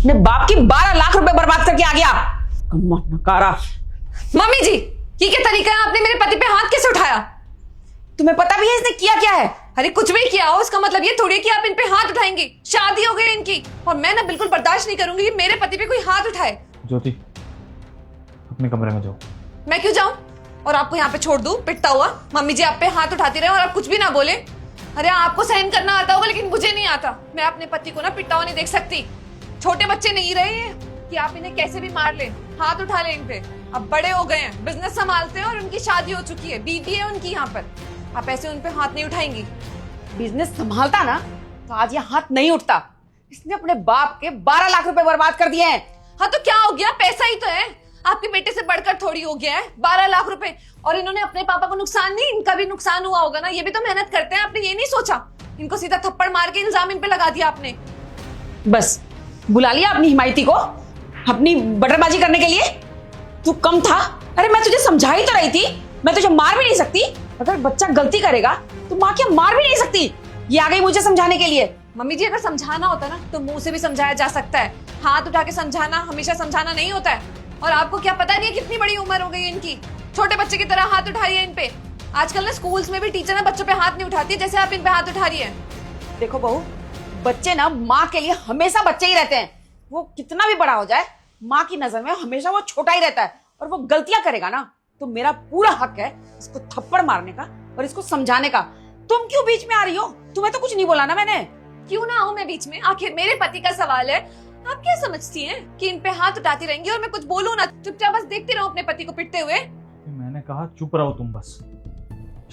अपने बाप की 12 लाख रुपए बर्बाद करके आ गया। नकारा। मम्मी जी, ये क्या तरीका है? आपने मेरे पति पे हाथ कैसे उठाया? तुम्हें पता भी है इसने किया क्या है? अरे कुछ भी किया हो इसका मतलब ये थोड़ी है कि आप इन पे हाथ उठाएंगी। शादी हो गई इनकी और मैं ना बिल्कुल बर्दाश्त नहीं करूंगी कि मेरे पति पे कोई हाथ उठाए। ज्योति, अपने कमरे में जाओ। मैं क्यों जाऊं और आपको यहाँ पे छोड़ दूं पिटता हुआ? मम्मी जी आप पे हाथ उठाती रहे और आप कुछ भी ना बोले। अरे आपको सहन करना आता होगा लेकिन मुझे नहीं आता। मैं अपने पति को ना पिटता हुआ नहीं देख सकती। छोटे बच्चे नहीं रहे हैं कि आप इन्हें कैसे भी मार ले, हाथ उठा ले इन पे। अब बड़े हो गए हैं, बिजनेस संभालते हैं और उनकी शादी हो चुकी है, बीवी है उनकी यहाँ पर। आप ऐसे उन पे हाथ नहीं उठाएंगी। बिजनेस संभालता ना तो आज ये हाथ नहीं उठता। इसने अपने बाप के 12 लाख रुपए बर्बाद कर दिए हैं। हाँ तो क्या हो गया, पैसा ही तो है। आपके बेटे से बढ़कर थोड़ी हो गया है 12 लाख रुपए। और इन्होंने अपने पापा को नुकसान नहीं, इनका भी नुकसान हुआ होगा ना। ये भी तो मेहनत करते हैं, आपने ये नहीं सोचा? इनको सीधा थप्पड़ मार के इल्जाम इन पे लगा दिया आपने। बस बुला लिया अपनी हिमायती को अपनी बटरबाजी करने के लिए। तू कम था? अरे मैं तुझे समझा ही तो रही थी, मैं तुझे मार भी नहीं सकती। अगर बच्चा गलती करेगा तो माँ क्या मार भी नहीं सकती। ये आ गई मुझे समझाने के लिए। मम्मी जी अगर समझाना होता ना तो मुंह से भी समझाया जा सकता है। हाथ उठा के समझाना हमेशा समझाना नहीं होता है। और आपको क्या पता नहीं है कितनी बड़ी उम्र हो गई है इनकी। छोटे बच्चे की तरह हाथ उठाइए इन पे। आजकल ना स्कूल्स में भी टीचर ना बच्चों पे हाथ नहीं उठाती जैसे आप इन पे हाथ उठा रही है। देखो बहू, बच्चे ना माँ के लिए हमेशा बच्चे ही रहते हैं। वो कितना भी बड़ा हो जाए माँ की नजर में हमेशा वो छोटा ही रहता है। और वो गलतियां करेगा ना तो मेरा पूरा हक है इसको थप्पड़ मारने का और इसको समझाने का। तुम क्यों बीच में आ रही हो? तुम्हें तो कुछ नहीं बोला ना मैंने। क्यों ना आऊं मैं बीच में? आखिर मेरे पति का सवाल है। आप क्या समझती हैं कि इन पे हाथ उठाती रहेंगी और मैं कुछ बोलूं ना, चुपचाप बस देखती रहूं अपने पति को पिटते हुए? मैंने कहा चुप रहो, तुम बस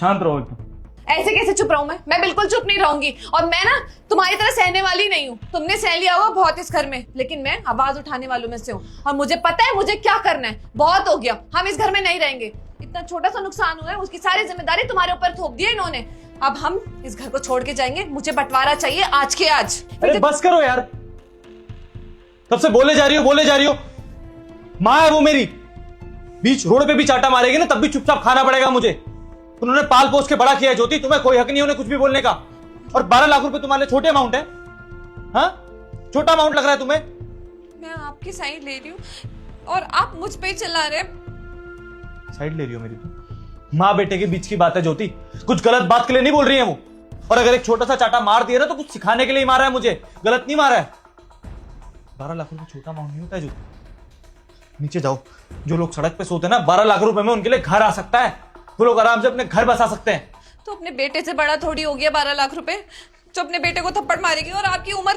शांत रहो एकदम। ऐसे कैसे चुप रहूं मैं बिल्कुल चुप नहीं रहूंगी। और मैं ना तुम्हारी तरह सहने वाली नहीं हूँ। तुमने सह लिया होगा बहुत इस घर में, लेकिन मैं आवाज उठाने वालों में से हूँ। और मुझे पता है मुझे क्या करना है। बहुत हो गया, हम इस घर में नहीं रहेंगे। इतना छोटा सा नुकसान हुआ है, उसकी सारी जिम्मेदारी तुम्हारे ऊपर थोप दी है इन्होंने। अब हम इस घर को छोड़ के जाएंगे। मुझे बंटवारा चाहिए आज के आज। अरे बस करो यार, तब से बोले जा रही हो। माँ है वो मेरी, बीच रोड पे भी चाटा मारेगी ना तब भी चुपचाप खाना पड़ेगा मुझे। उन्होंने पाल पोस के बड़ा किया है ज्योति, तुम्हें कोई हक नहीं उन्हें कुछ भी बोलने का। और 12 लाख रुपए तुम्हारे लिए छोटे अमाउंट है? हाँ, छोटा अमाउंट लग रहा है तुम्हें? मैं आपकी साइड ले रही हूँ और आप मुझ पे चिल्ला रहे हैं। साइड ले रही हो मेरी तुम? माँ बेटे के बीच की बात है ज्योति, कुछ गलत बात के लिए नहीं बोल रही है वो। और अगर एक छोटा सा चाटा मार दिया ना तो कुछ सिखाने के लिए मारा है मुझे, गलत नहीं मारा है। 12 लाख रुपए छोटा अमाउंट नहीं होता है ज्योति। नीचे जाओ, जो लोग सड़क पे सोते हैं ना 12 लाख रुपए में उनके लिए घर आ सकता है। वो लोग आराम से अपने घर बसा सकते हैं। तो अपने बेटे से बड़ा थोड़ी हो गया 12 लाख रुपए जो अपने बेटे को थप्पड़ मारेगी। और आपकी उम्र